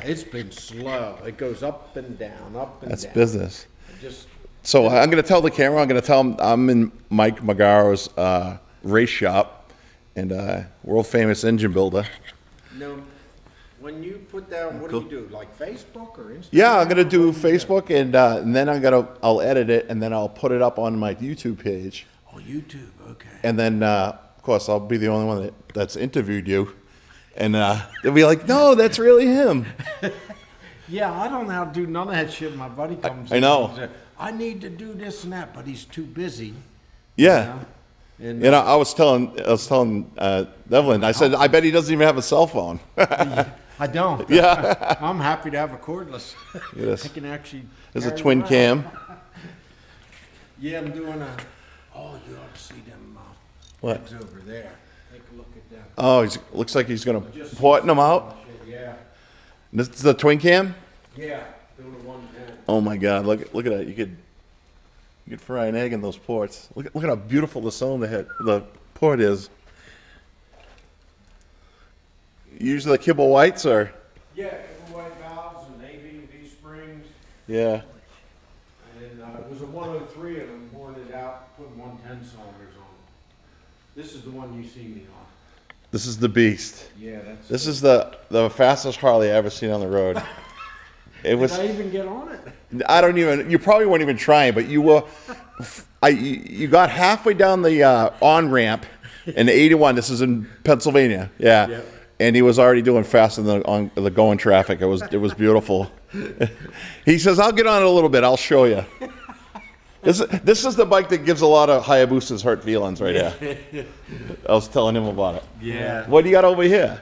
It's been slow. It goes up and down, up and That's down. business. Just So I'm going to tell the camera, I'm going to tell them I'm in Mike Magarro's race shop and world famous engine builder. when you put down, what do you do? Like Facebook or Instagram? Yeah, I'm going to do Facebook and then I'll edit it and then I'll put it up on my YouTube page. Oh, YouTube, okay. And then, of course, I'll be the only one that's interviewed you. And they'll be like, no, that's really him. Yeah, I don't know how to do none of that shit. My buddy comes in. I know. And says, I need to do this and that, but he's too busy. Yeah. And, You know, I was telling Devlin, I said, I bet he doesn't even have a cell phone. I don't. Yeah. I'm happy to have a cordless. Yes. I can actually. There's a carry twin around. cam. Yeah, I'm doing a. Oh, you ought to see them What? eggs over there. Take a look at that. Oh, looks like he's going to porting them out. Yeah. This is the twin cam? Yeah. Doing a 110. Oh my God, look at that. You could fry an egg in those ports. Look at how beautiful the port is. You use the kibble whites or? Yeah, kibble white valves and ABV springs. Yeah. And it was a 103 and I'm pouring it out, putting 110 cylinders on it. This is the one you see me on. This is the beast. Yeah, that's. This is the fastest Harley I ever seen on the road. It was. Did I even get on it? I don't even. You probably weren't even trying, but you were. You got halfway down the on ramp in the 81. This is in Pennsylvania. Yeah. Yep. And he was already doing faster than on the going traffic. It was beautiful. He says, "I'll get on it a little bit. I'll show you." This is the bike that gives a lot of Hayabusas hurt feelings right here. I was telling him about it. Yeah. What do you got over here?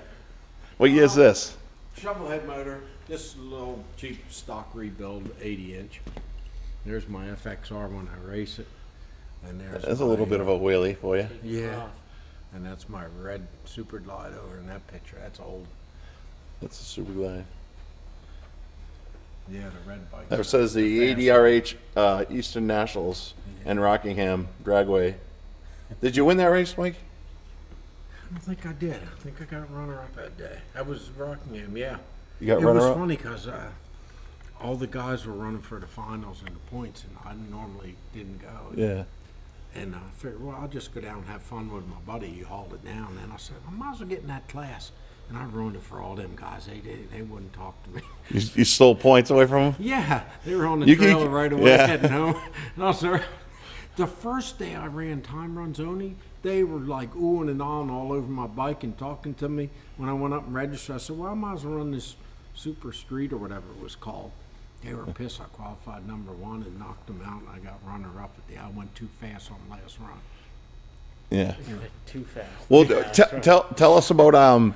What year is this? Shovelhead motor. This is a little cheap stock rebuild 80-inch. There's my FXR when I race it. And there's a little bit of a wheelie for you. Yeah. And that's my red Super Glide over in that picture. That's old. That's a Super Glide. Yeah, the red bike. There says the ADRH Eastern Nationals and Rockingham Dragway. Did you win that race, Mike? I don't think I did. I think I got runner-up that day. That was Rockingham, yeah. You got It runner was up? funny because all the guys were running for the finals and the points, and I normally didn't go. Yeah. And I figured, well, I'll just go down and have fun with my buddy. He hauled it down. And I said, I might as well get in that class. And I ruined it for all them guys. They wouldn't talk to me. You stole points away from them? Yeah, they were on the trailer right away. Yeah. Heading home. And I said, the first day I ran time runs only, they were like oohing and ahhing all over my bike and talking to me. When I went up and registered, I said, well, I might as well run this Super Street or whatever it was called. They were pissed. I qualified #1 and knocked them out, and I got runner-up at I went too fast on the last run. Yeah. Too fast. Well, tell us about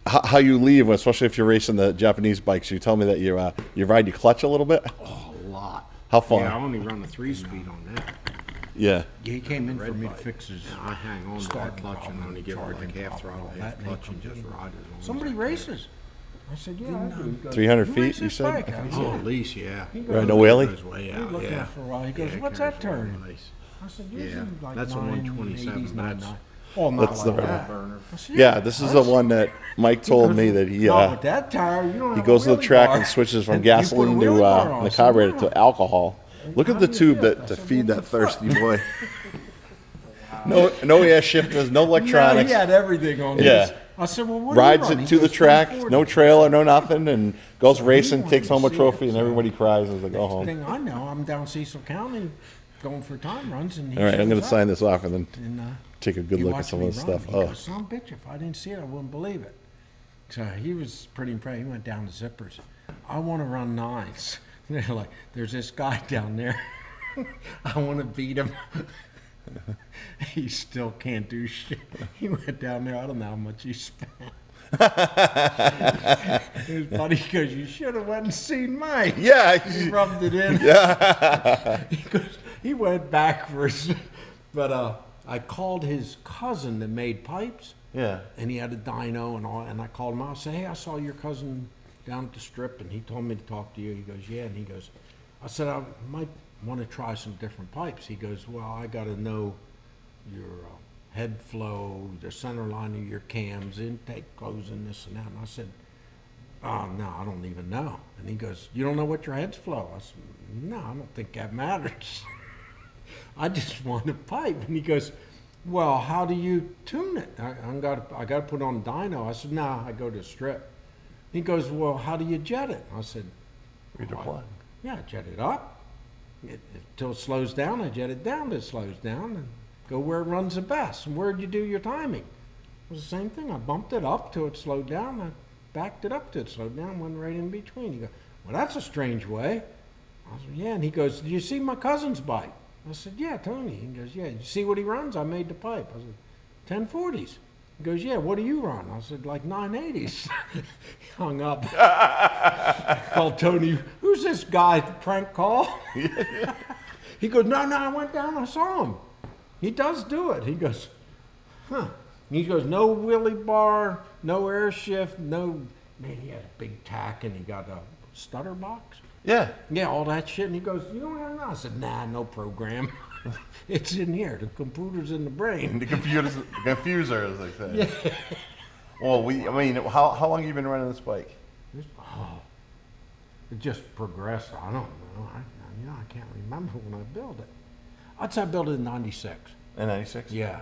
how you leave, especially if you're racing the Japanese bikes. You tell me that you ride your clutch a little bit. Oh, a lot. How far? Yeah, I only run a 3-speed on that. Yeah. He came in for me to fix his. I hang on to that clutch and only give her like half throttle, half clutch, and just ride it. Somebody races. I said, yeah, I do. He goes, 300 "You feet, race you this said? bike?" I Oh, said, at least, yeah. Riding a wheelie? Goes way "We out, looked yeah. at it for a while." He goes, Yeah, "What's carries that turn?" nice. I said, Yeah, "Usually like that's a 127. 980s, That's 99." Oh, not That's like the that. burner. I said, Yeah, this is the one that Mike told me that he Not with that tire. You don't he have goes a to the wheelie track bar. and switches from And you put a gasoline to wheelie bar on. the I said, carburetor "Wow." to alcohol. Look at the How do tube you do to I said, feed "What that the fuck?" thirsty boy. No air shifters, no No, electronics. he had everything on Yeah. this. I said, well, what Rides do you run? it He to the goes, track, 340. no trailer, no nothing, and goes racing, wanted takes to home a see trophy, it, and so- everybody cries as they go home. Thing I know, I'm down Cecil County going for time runs. And he All right, I'm going shows to sign up. this off and then And, take a good he look at watched some me of this run. stuff. He Oh, goes, son of a bitch, if I didn't see it, I wouldn't believe it. So he was pretty impressed. He went down to zippers. I want to run 9s. They're like, there's this guy down there. I want to beat him. He still can't do shit. He went down there. I don't know how much he spent. His buddy goes, you should have went and seen Mike. yeah. He rubbed it in. Yeah. He went backwards. But I called his cousin that made pipes, Yeah. and he had a dyno and all. And I called him out. I said, hey, I saw your cousin down at the strip, and he told me to talk to you. He goes, yeah. And he goes, I said, I might want to try some different pipes. He goes, well, I got to know your head flow, the center line of your cams, intake closing, this and that. And I said, oh, no, I don't even know. And he goes, you don't know what your head's flow? I said, no, I don't think that matters. I just want a pipe. And he goes, well, how do you tune it? I got to put on dyno. I said, nah, I go to strip. He goes, well, how do you jet it? I said, Redeploy. yeah, jet it up. Until it slows down, I jet it down till it slows down and go where it runs the best. And where'd you do your timing? It was the same thing. I bumped it up till it slowed down. I backed it up till it slowed down, went right in between. He goes, well, that's a strange way. I said, yeah. And he goes, do you see my cousin's bike? I said, yeah, Tony. He goes, yeah. You see what he runs? I made the pipe. I said, 1040s. He goes, yeah, what do you run? I said, like 980s. He hung up. Called Tony, who's this guy, prank call? He goes, no, I went down, I saw him. He does do it. He goes, huh. He goes, no wheelie bar, no air shift, no, man, he had a big tack and he got a stutter box. Yeah. Yeah, all that shit. And he goes, you don't have that? I said, nah, no program. It's in here. The computer's in the brain. The confuser, as they say. Yeah. Well, how long have you been running this bike? It just progressed. I don't know. I can't remember when I built it. I'd say I built it in 96. In 96? Yeah,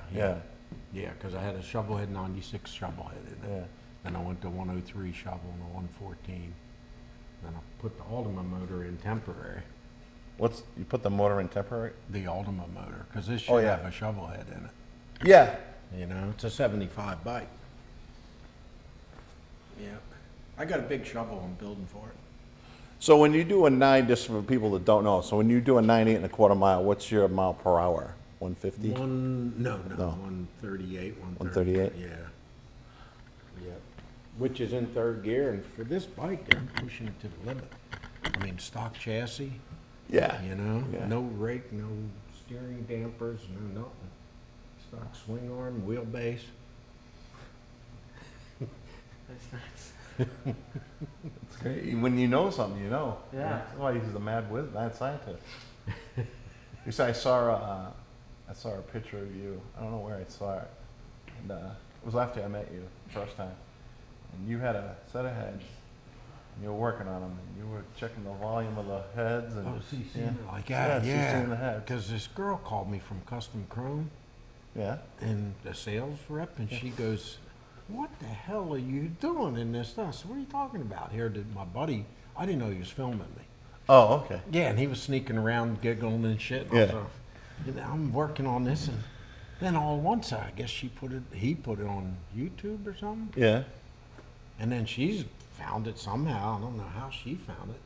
because I had a shovelhead 96 shovelhead in it. Yeah. Then I went to 103 shovel and a 114. Then I put the Ultima motor in temporary. You put the motor in temporary? The Ultima motor, because this should have a shovel head in it. Yeah. You know, it's a 75 bike. Yeah. I got a big shovel I'm building for it. So when you do a 9, just for people that don't know, so when you do a 9.8 mile, what's your mile per hour? 150? No, 138, 138? Yeah. Yep. Which is in third gear, and for this bike, I'm pushing it to the limit. I mean, stock chassis. Yeah. You know, Yeah. no rake, no steering dampers, no nothing. Stock swing arm, wheelbase. That's nuts. It's great. When you know something, you know. Yeah. That's why he's a mad scientist. You see, I saw a picture of you. I don't know where I saw it. And, it was after I met you the first time. And you had a set of heads. And you were working on them. And you were checking the volume of the heads. And Like that, yeah. The heads. Because this girl called me from Custom Chrome. Yeah. And the sales rep, and she goes, what the hell are you doing in this stuff? So what are you talking about? Here, my buddy, I didn't know he was filming me. Oh, okay. Yeah, and he was sneaking around, giggling and shit. And I was like, I'm working on this, and then all at once, I guess he put it on YouTube or something. Yeah. And then she's found it somehow. I don't know how she found it.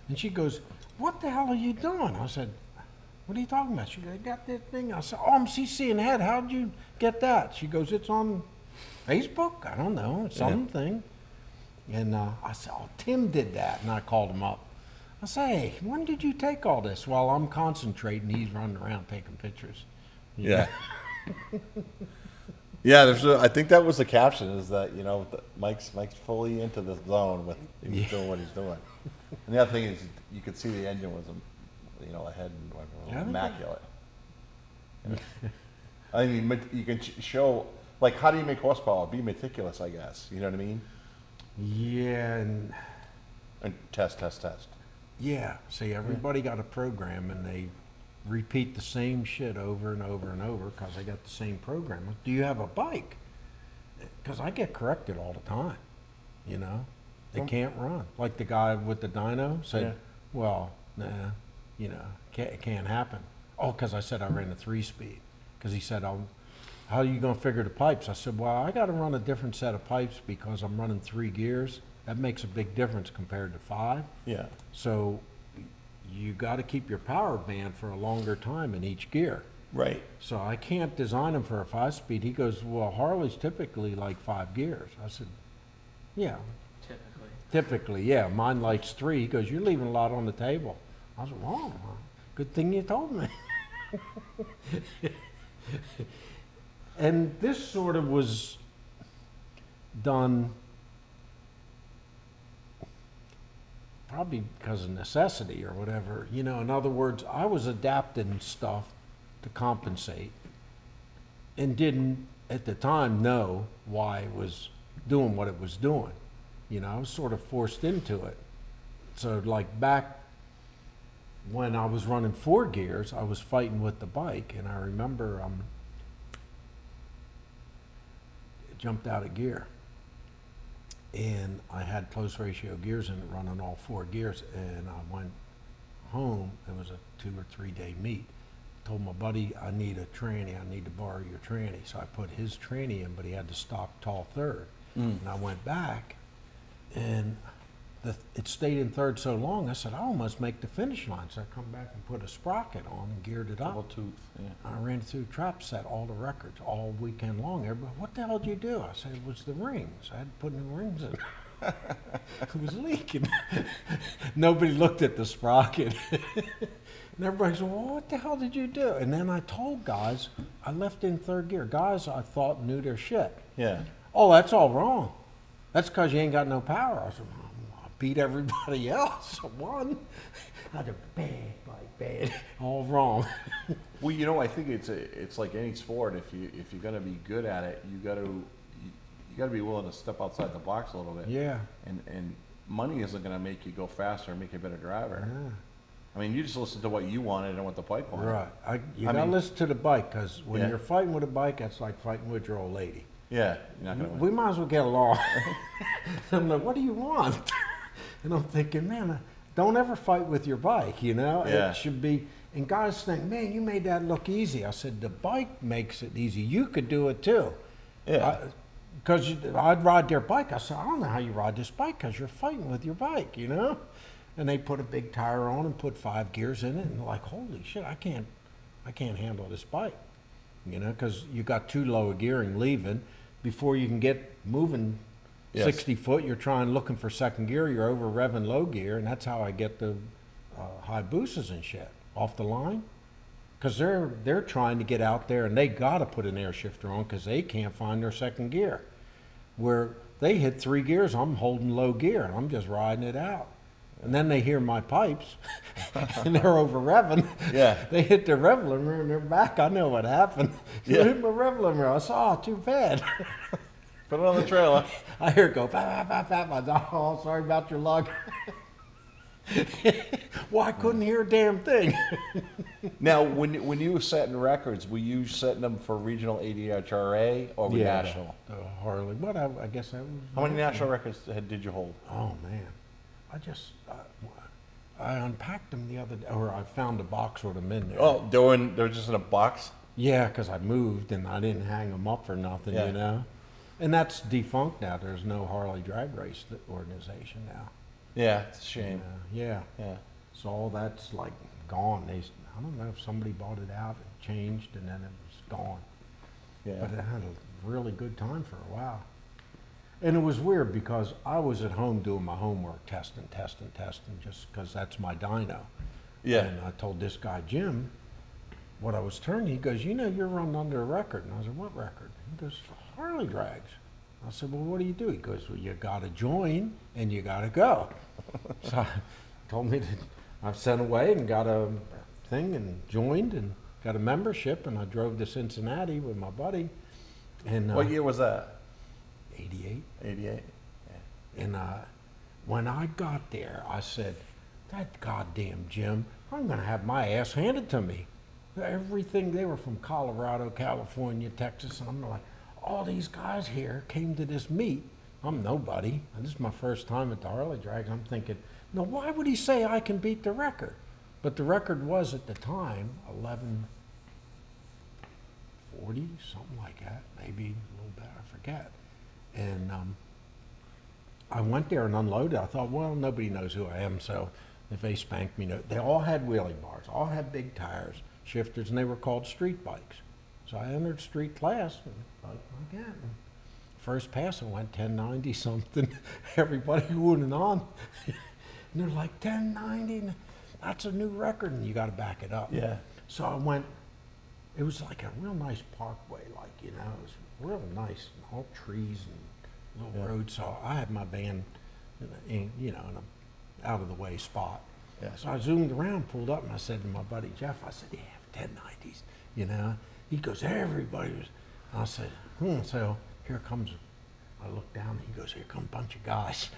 And she goes, what the hell are you doing? I said, what are you talking about? She goes, I got that thing. I said, oh, I'm CCing head. How'd you get that? She goes, it's on Facebook. I don't know. It's something. And I said, oh, Tim did that. And I called him up. I said, hey, when did you take all this? While I'm concentrating, he's running around taking pictures. Yeah. Yeah, I think that was the caption, is that, you know, Mike's fully into the zone with doing what he's doing. And the other thing is, you could see the engine was, you know, ahead and immaculate. I mean, you can show, like, how do you make horsepower? Be meticulous, I guess. You know what I mean? Yeah, And test. yeah. See, everybody got a program, and they repeat the same shit over and over and over because they got the same program. Do you have a bike? Because I get corrected all the time. You know, they can't run. Like the guy with the dyno said, well, nah, you know, it can't happen. Oh, because I said I ran a 3-speed. Because he said, how are you going to figure the pipes? I said, well, I got to run a different set of pipes because I'm running 3 gears. That makes a big difference compared to 5. Yeah. So you got to keep your power band for a longer time in each gear. Right. So I can't design them for a 5-speed. He goes, well, Harley's typically like 5 gears. I said, yeah. Typically, yeah. Mine likes 3. He goes, you're leaving a lot on the table. I was like, well, good thing you told me. And this sort of was done probably because of necessity or whatever. You know, in other words, I was adapting stuff to compensate and didn't at the time know why it was doing what it was doing. You know, I was sort of forced into it. So like back when I was running 4 gears, I was fighting with the bike, and I remember it jumped out of gear. And I had close ratio gears in it, running all 4 gears, and I went home. It was a 2 or 3 day meet. Told my buddy, I need a tranny, I need to borrow your tranny. So I put his tranny in, but he had to stop tall third. And I went back, and it stayed in third so long, I said, I almost make the finish line. So I come back and put a sprocket on and geared it up. Double tooth, yeah. I ran through trap, set all the records all weekend long. Everybody, what the hell did you do? I said, it was the rings. I had to put new rings in. It was leaking. Nobody looked at the sprocket. And everybody said, well, what the hell did you do? And then I told guys, I left in third gear. Guys I thought knew their shit. Yeah. Oh, that's all wrong. That's because you ain't got no power. I said, I beat everybody else. I won. I had a bad, all wrong. Well, you know, I think it's like any sport. If you're gonna be good at it, you gotta be willing to step outside the box a little bit. Yeah. And money isn't gonna make you go faster and make you a better driver. Yeah. I mean, you just listen to what you wanted and what the bike wanted. Right. You gotta listen to the bike, because when you're fighting with a bike, that's like fighting with your old lady. Yeah, you're not gonna win. We might as well get along. I'm like, what do you want? And I'm thinking, man, don't ever fight with your bike, you know? Yeah. It should be, and guys think, man, you made that look easy. I said, the bike makes it easy. You could do it too. Yeah. Because I'd ride their bike. I said, I don't know how you ride this bike, because you're fighting with your bike, you know? And they put a big tire on and put 5 gears in it, and they're like, holy shit, I can't handle this bike, you know, because you got too low a gearing leaving. Before you can get moving 60 foot, you're looking for second gear, you're over revving low gear, and that's how I get the high boosters and shit off the line. Because they're trying to get out there, and they got to put an air shifter on because they can't find their second gear. Where they hit 3 gears, I'm holding low gear, and I'm just riding it out. And then they hear my pipes, and they're over revving. Yeah. They hit their rev limiter, and they're back. I know what happened. Yeah. They hit my rev limiter. I saw, too bad. Put it on the trailer. I hear it go, bap, bap, bap, bap. Oh, sorry about your luck. Well, I couldn't hear a damn thing. Now, when you were setting records, were you setting them for regional ADHRA or national? The Harley. What I guess that was. How many national records did you hold? Oh man, I unpacked them the other day, or I found a box with them in there. Oh, they were just in a box? Yeah, because I moved and I didn't hang them up for nothing, you know. And that's defunct now. There's no Harley drag race organization now. Yeah, it's a shame. Yeah. Yeah. So all that's like gone. I don't know if somebody bought it out and changed, and then it was gone. Yeah. But it had a really good time for a while. And it was weird because I was at home doing my homework, testing, just because that's my dyno. Yeah. And I told this guy, Jim, what I was turning. He goes, you know, you're running under a record. And I said, what record? He goes, Harley drags. I said, well, what do you do? He goes, well, you got to join and you got to go. So I told me that I sent away and got a thing and joined and got a membership, and I drove to Cincinnati with my buddy. And What year was that? 88. 88. Yeah. And when I got there, I said, that goddamn Jim, I'm going to have my ass handed to me. Everything, they were from Colorado, California, Texas, and I'm like, all these guys here came to this meet. I'm nobody. And this is my first time at the Harley Drags. I'm thinking, no, why would he say I can beat the record? But the record was at the time 11:40, something like that, maybe a little bit, I forget. And I went there and unloaded. I thought, well, nobody knows who I am, so if they spank me, no. They all had wheelie bars, all had big tires, shifters, and they were called street bikes. So I entered street class, and like that. And first pass, I went 1090 something. Everybody going and on. And they're like, 1090, that's a new record, and you got to back it up. Yeah. So I went, it was like a real nice parkway, like, you know, it was real nice, and all trees and little roads. So I had my van, in an out of the way spot. Yeah. So I zoomed around, pulled up, and I said to my buddy Jeff, I said, yeah, 1090s, you know. He goes, everybody was. I said, So here comes I look down, and he goes, here come a bunch of guys.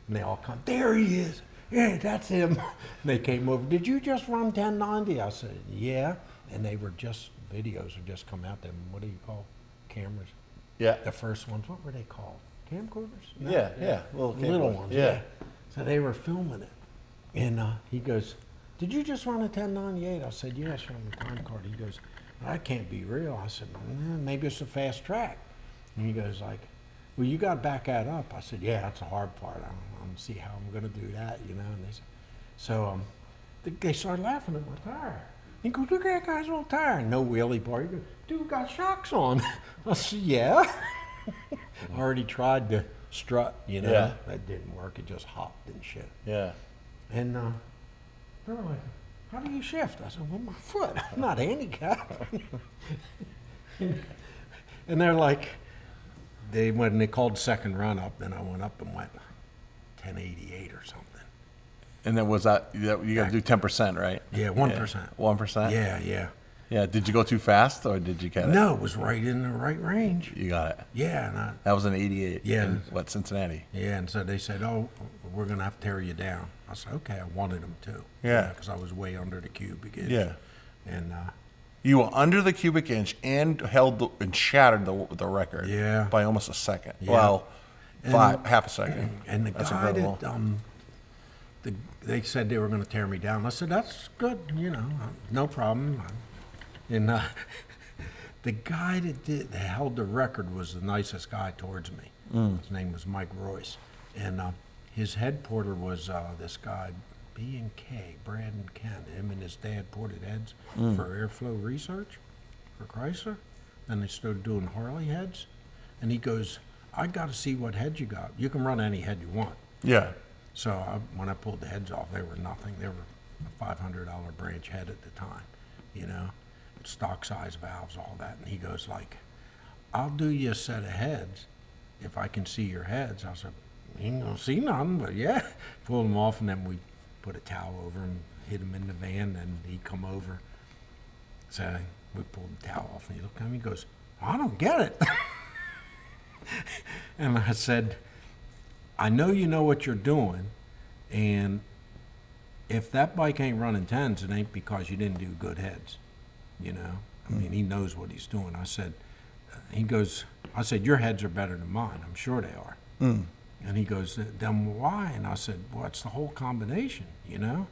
And they all come, there he is. Yeah, that's him. And they came over, did you just run 1090? I said, yeah. And they were just, videos had just come out, them, what do you call cameras? Yeah. The first ones, what were they called? Camcorders? No. Yeah. Little camcorder. ones, Yeah. So they were filming it. And he goes, did you just run a 1098? I said, yes, on the time card. He goes, that can't be real. I said, maybe it's a fast track. And he goes like, well, you got to back that up. I said, yeah, that's the hard part. I don't see how I'm going to do that, you know. And they said, so they started laughing at my tire. He goes, look at that guy's old tire. No wheelie bar. He goes, dude, got shocks on. I said, yeah. I already tried to strut, you know. Yeah. That didn't work. It just hopped and shit. Yeah. And they were like, how do you shift? I said, well, my foot. I'm not handicapped. And they're like, when they called second run up, then I went up and went 1088 or something. And then was that, you got to do 10%, right? Yeah, 1%. 1%? Yeah. Yeah, did you go too fast or did you get it? No, it was right in the right range. You got it. Yeah, and That was an 88 Yeah. in, Cincinnati? yeah, and so they said, oh, we're going to have to tear you down. I said, okay, I wanted them to. Yeah. Because I was way under the cubic inch. Yeah. And You were under the cubic inch and and shattered the record. Yeah. By almost a second. Yeah. Well, And- half a second. And the That's guy incredible. that, they said they were going to tear me down. I said, that's good, you know, no problem. And the guy that held the record was the nicest guy towards me. His name was Mike Royce. And his head porter was this guy, B&K, Brad and Ken. Him and his dad ported heads for airflow research for Chrysler. Then they started doing Harley heads. And he goes, I got to see what head you got. You can run any head you want. Yeah. So when I pulled the heads off, they were nothing. They were a $500 branch head at the time, you know, stock size valves, all that. And he goes like, I'll do you a set of heads if I can see your heads. I said, you ain't gonna see none, but yeah. Pulled them off, and then we put a towel over him, hid him in the van, and he'd come over. So we pulled the towel off, and he looked at me, he goes, I don't get it. And I said, I know you know what you're doing, and if that bike ain't running 10s, it ain't because you didn't do good heads, you know? I mean, he knows what he's doing. I said, I said, your heads are better than mine. I'm sure they are. And he goes, then why? And I said, well, it's the whole combination, you know?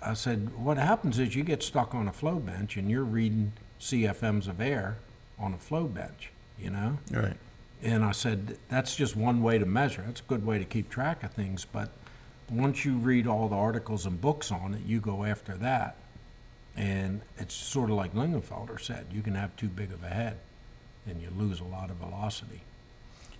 I said, what happens is you get stuck on a flow bench and you're reading CFMs of air on a flow bench, you know? Right. And I said, that's just one way to measure. That's a good way to keep track of things. But once you read all the articles and books on it, you go after that. And it's sort of like Lingenfelter said, you can have too big of a head and you lose a lot of velocity.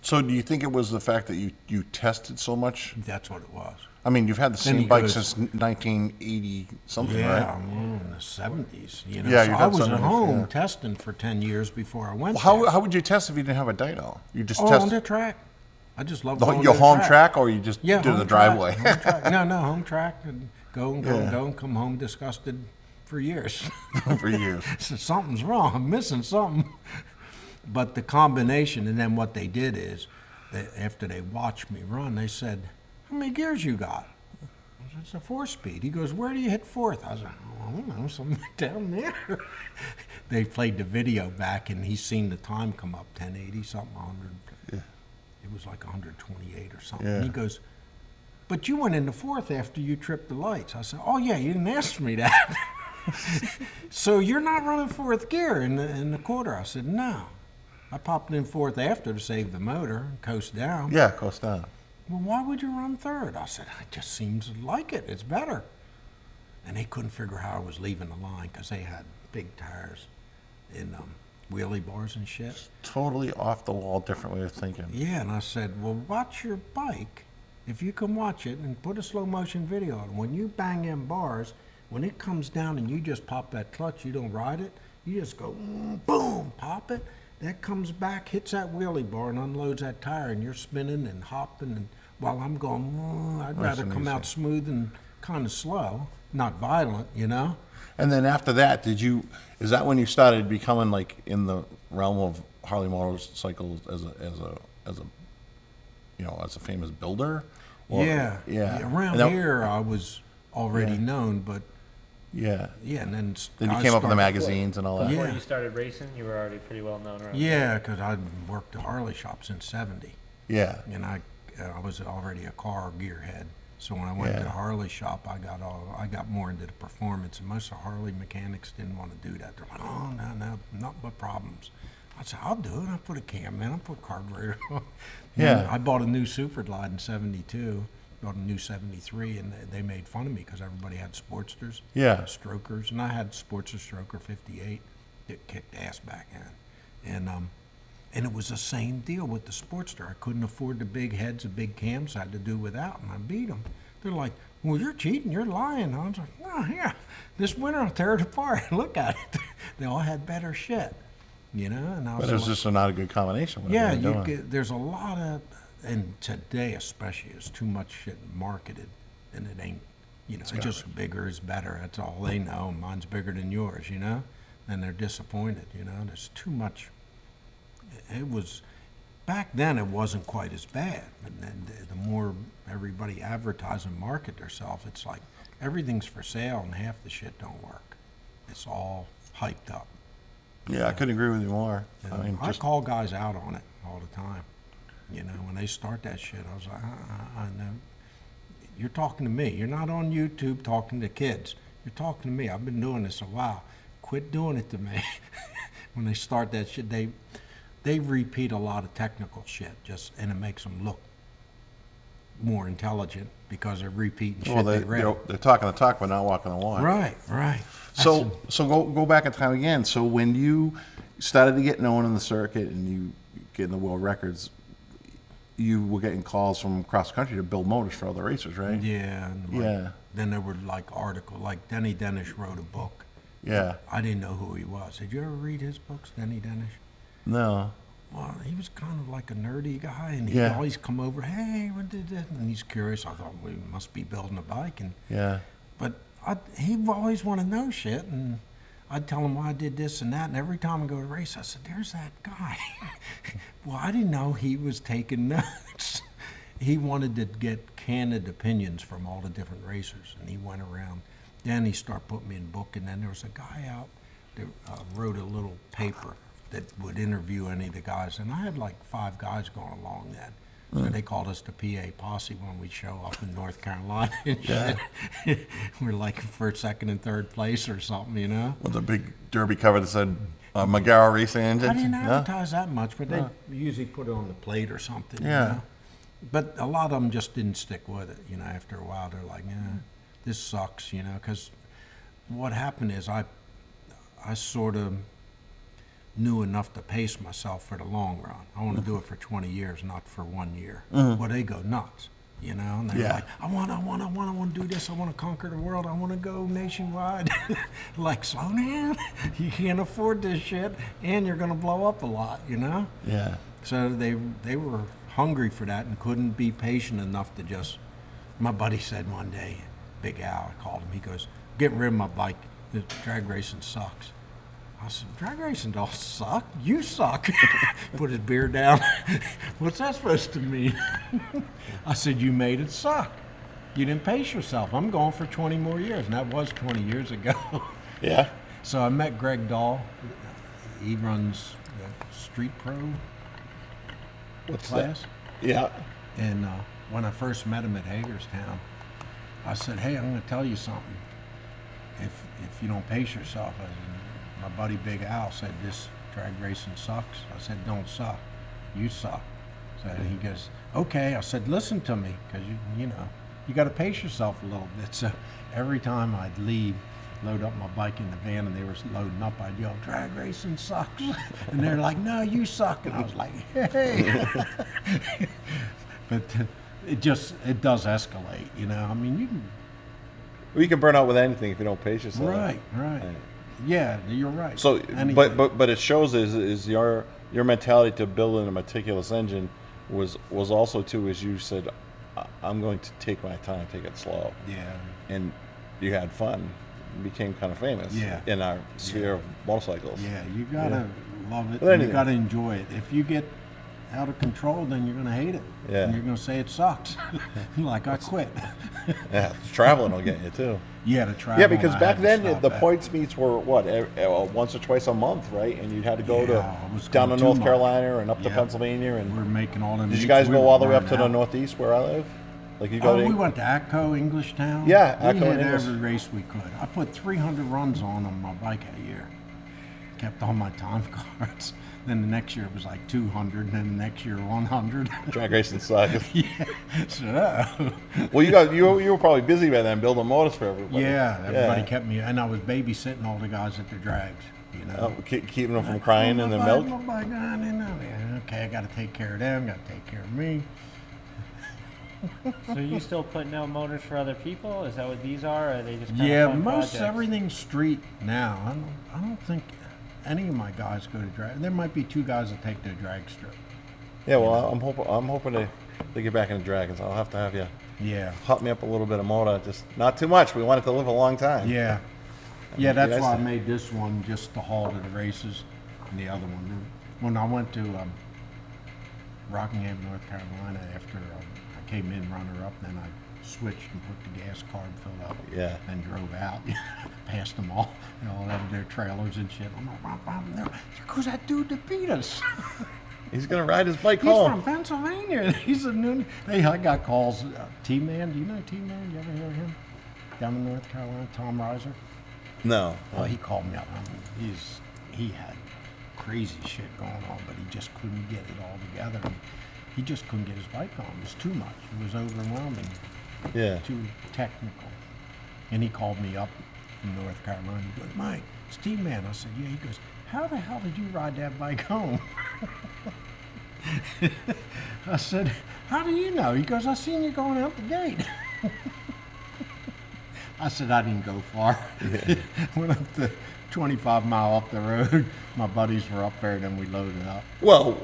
So do you think it was the fact that you tested so much? That's what it was. I mean, you've had the Then same he bike goes- since 1980 something, Yeah, right? in the 70s. You know, Yeah, so you've I had was some at of these, home yeah. testing for 10 years before I went Well, there. how would you test if you didn't have a dyno? You just On test the track. I just love going your to the home track, or you just Yeah, do home the track, driveway? home track. No, home track, and go and go and Yeah. go and come home disgusted for years. For years. So something's wrong. I'm missing something. But the combination, and then what they did is, after they watched me run, they said, how many gears you got? I said, it's a 4-speed. He goes, where do you hit fourth? I was like, I don't know, something down there. They played the video back, and he's seen the time come up, 1080, something, 100. Yeah. It was like 128 or something. Yeah. And he goes, but you went into fourth after you tripped the lights. I said, oh yeah, you didn't ask me that. So you're not running fourth gear in the quarter? I said, no. I popped in fourth after to save the motor and coast down. Yeah, coast down. Well, why would you run third? I said, it just seems like it. It's better. And they couldn't figure how I was leaving the line because they had big tires and wheelie bars and shit. Totally off the wall, different way of thinking. Yeah, and I said, well, watch your bike. If you can watch it and put a slow motion video on, when you bang in bars, when it comes down and you just pop that clutch, you don't ride it, you just go, boom, pop it. That comes back, hits that wheelie bar and unloads that tire, and you're spinning and hopping. And while I'm going, I'd rather come out smooth and kind of slow, not violent, you know? And then after that, is that when you started becoming like in the realm of Harley motorcycles as a as a famous builder? Yeah. Yeah. Around And that- here, I was already Yeah. known, but Yeah. yeah, and then Then you guys came up in the started- magazines and all that. Before Yeah. you started racing, you were already pretty well known around. Yeah, because I'd worked at Harley shop since '70, Yeah. and I was already a car gearhead. So when I went to Yeah. the Harley shop, I got more into the performance, and most of the Harley mechanics didn't want to do that. They're like, oh no, not but problems. I said, I'll do it. I'll put a cam in. I'll put carburetor on. Yeah. And I bought a new Superglide in '72. Bought a new '73, and they made fun of me because everybody had Sportsters, Yeah. Strokers, and I had Sportster Stroker '58 that kicked ass back then, and it was the same deal with the Sportster. I couldn't afford the big heads, the big cams. I had to do without, and I beat them. They're like, "Well, you're cheating. You're lying." I was like, "Oh yeah, this winter I'll tear it apart. Look at it." They all had better shit, and I was But it was like, just not a good combination. What yeah, they were doing. there's a lot of, and today especially, there's too much shit marketed, and it ain't, it's just bigger is better. That's all they know. Mine's bigger than yours, and they're disappointed, There's too much. It was, back then it wasn't quite as bad, but then the more everybody advertise and market themselves, it's like everything's for sale and half the shit don't work. It's all hyped up. Yeah, I couldn't agree with you more. I mean, I just call guys out on it all the time. When they start that shit, I was like, I know. You're talking to me. You're not on YouTube talking to kids. You're talking to me. I've been doing this a while. Quit doing it to me. When they start that shit, they repeat a lot of technical shit, and it makes them look more intelligent because they're repeating shit they read. they're talking the talk but not walking the walk. Right. So go back in time again. So when you started to get known in the circuit and you get in the world records, you were getting calls from across the country to build motors for other racers, right? Yeah. And Yeah. Then there were articles, like Denny Dennis wrote a book. Yeah. I didn't know who he was. Did you ever read his books, Denny Dennis? No. Well, he was kind of like a nerdy guy, and he'd Yeah. always come over, hey, what did that? And he's curious. I thought, we must be building a bike. Yeah. But he always want to know shit, and I'd tell him why I did this and that, and every time I go to race, I said, there's that guy. Well, I didn't know he was taking notes. He wanted to get candid opinions from all the different racers, and he went around. Then he started putting me in book, and then there was a guy out that wrote a little paper that would interview any of the guys, and I had like 5 guys going along then. So they called us the PA posse when we'd show up in North Carolina and shit. We're like first, second, and third place or something, With a big derby cover that said Magarro Racing Engine. I didn't No? advertise that much, but they usually put it on the plate or something. Yeah. But a lot of them just didn't stick with it. After a while, they're like, yeah, this sucks, because what happened is I sort of knew enough to pace myself for the long run. I want to do it for 20 years, not for 1 year. Well, they go nuts, and they're like, I want to do this. I want to conquer the world. I want to go nationwide. Like, slow down. You can't afford this shit, and you're going to blow up a lot, Yeah. So they were hungry for that and couldn't be patient enough to just. My buddy said one day, Big Al, I called him. He goes, "Getting rid of my bike. The drag racing sucks." I said, "Drag racing don't suck. You suck." Put his beer down. What's that supposed to mean? I said, "You made it suck. You didn't pace yourself. I'm going for 20 more years." And that was 20 years ago. Yeah. So I met Greg Dahl. He runs the Street Pro What's class. that? Yeah. And when I first met him at Hagerstown, I said, "Hey, I'm going to tell you something. If you don't pace yourself," my buddy Big Al said, "This drag racing sucks." I said, "Don't suck. You suck." So he goes, "Okay." I said, "Listen to me, because you got to pace yourself a little bit." So every time I'd leave, load up my bike in the van, and they were loading up, I'd yell, "Drag racing sucks." And they're like, "No, you suck." And I was like, "Hey." But it does escalate, I mean, you can. Well, you can burn out with anything if you don't pace yourself. Right. Yeah, you're right. So, Anything. but it shows is your mentality to build in a meticulous engine was also too, as you said, I'm going to take my time, take it slow. Yeah. And you had fun, became kind of famous. Yeah. In our sphere of motorcycles. Yeah, you gotta love it. Well, And you gotta enjoy it. If you get out of control, then you're gonna hate it. Yeah. And you're gonna say it sucks. Like I quit. Yeah, traveling will get you too. Yeah, to travel. Yeah, because I back had to then stop the that. points meets were what, once or twice a month, right? And you had to go Yeah, it was down to going too North much. Carolina and up to Yeah. Pennsylvania. We And were making all them. did you meets. guys We go were all the way up burned to the out. Northeast where I live? Like you go Oh, to we went to Atco, Englishtown. Yeah, we Atco and hit English. every race we could. I put 300 runs on my bike a year. Kept all my time cards. Then the next year it was like 200, and then the next year 100. drag racing sucks. Yeah. So, Well, you were probably busy by then building motors for everybody. yeah, everybody kept me, and I was babysitting all the guys at the drags. You know, Keeping them from crying in the my milk. bike, my bike, okay, I got to take care of them. Got to take care of me. So are you still putting out motors for other people? Is that what these are? Or are they just kind Yeah, of fun most projects? everything's street now. I don't think any of my guys go to drag. There might be 2 guys that take the drag strip. Yeah, well, I'm hoping to get back into dragons. I'll have to have you Yeah, hot me up a little bit of motor, just not too much. We want it to live a long time. yeah, yeah. That's Yes. why I made this one just to haul to the races, and the other one. When I went to Rockingham, North Carolina, after I came in runner-up, then I switched and put the gas carb filled up. Yeah. And drove out, past them all, all of their trailers and shit. I'm like, because that dude that beat us. He's gonna ride his bike He's home. from Pennsylvania. He's a new. Hey, I got calls. T-Man, do you know T-Man? You ever hear of him? Down in North Carolina, Tom Reiser. No. Well, he called me up. He had crazy shit going on, but he just couldn't get it all together. He just couldn't get his bike on. It was too much. It was overwhelming. Yeah. Too technical. And he called me up from North Carolina. He goes, Mike, it's T-Man. I said, yeah. He goes, how the hell did you ride that bike home? I said, how do you know? He goes, I seen you going out the gate. I said, I didn't go far. Yeah. Went up the 25 mile up the road. My buddies were up there, then we loaded up. Well,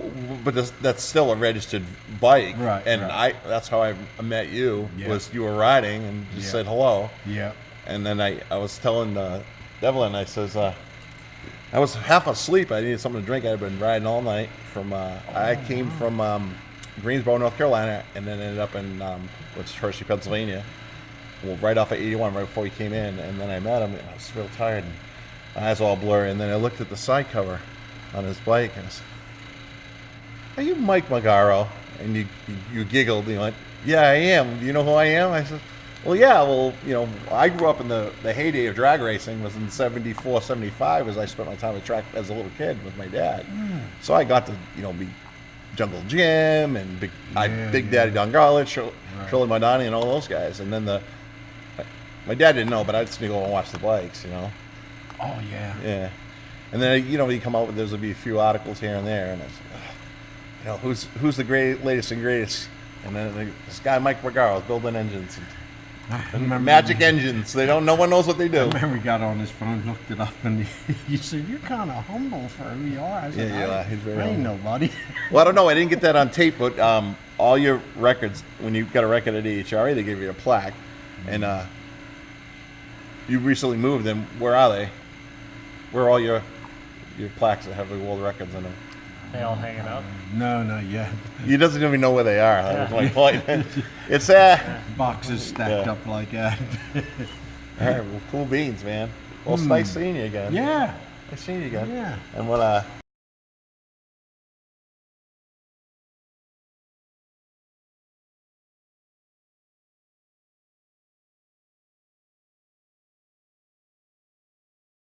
but that's still a registered bike, Right, And right. that's how I met you. Yeah. Was you were riding and just Yeah. said hello, Yeah. and then I was telling Devlin, I says I was half asleep. I needed something to drink. I had been riding all night from. I came from Greensboro, North Carolina, and then ended up in Hershey, Pennsylvania. Well, right off of 81, right before he came in, and then I met him. And I was real tired, and my eyes all blurry. And then I looked at the side cover on his bike, and I said, "Are you Mike Magarro?" And you giggled. You went, "Yeah, I am. Do you know who I am?" I said, "Well, yeah. Well, I grew up in the heyday of drag racing. Was in 74, 75, as I spent my time at track as a little kid with my dad. So I got to be Jungle Jim and Big Daddy Don Garland, Shirley Madani, and all those guys. And then my dad didn't know, but I'd sneak over and watch the bikes, Oh, yeah. Yeah. And then you come out with there'll be a few articles here and there, and it's who's the latest and greatest? And then this guy Mike Magarro is building engines. I remember, Magic engines. No one knows what they I do. remember he got on his phone, looked it up, and he said, you're kind of humble for who you are. I said, Yeah, he's very I ain't humble. nobody. Well, I don't know. I didn't get that on tape, but all your records, when you got a record at ADHRA, they give you a plaque. And you recently moved, and where are they? Where are all your plaques that have the world records in them? They all hanging out. No, not yet. He doesn't even know where they are. That was my point. It's Boxes stacked Yeah. up like that. all right, well, cool beans, man. Well, it's nice seeing you again. Yeah. Nice seeing you again. Yeah. And when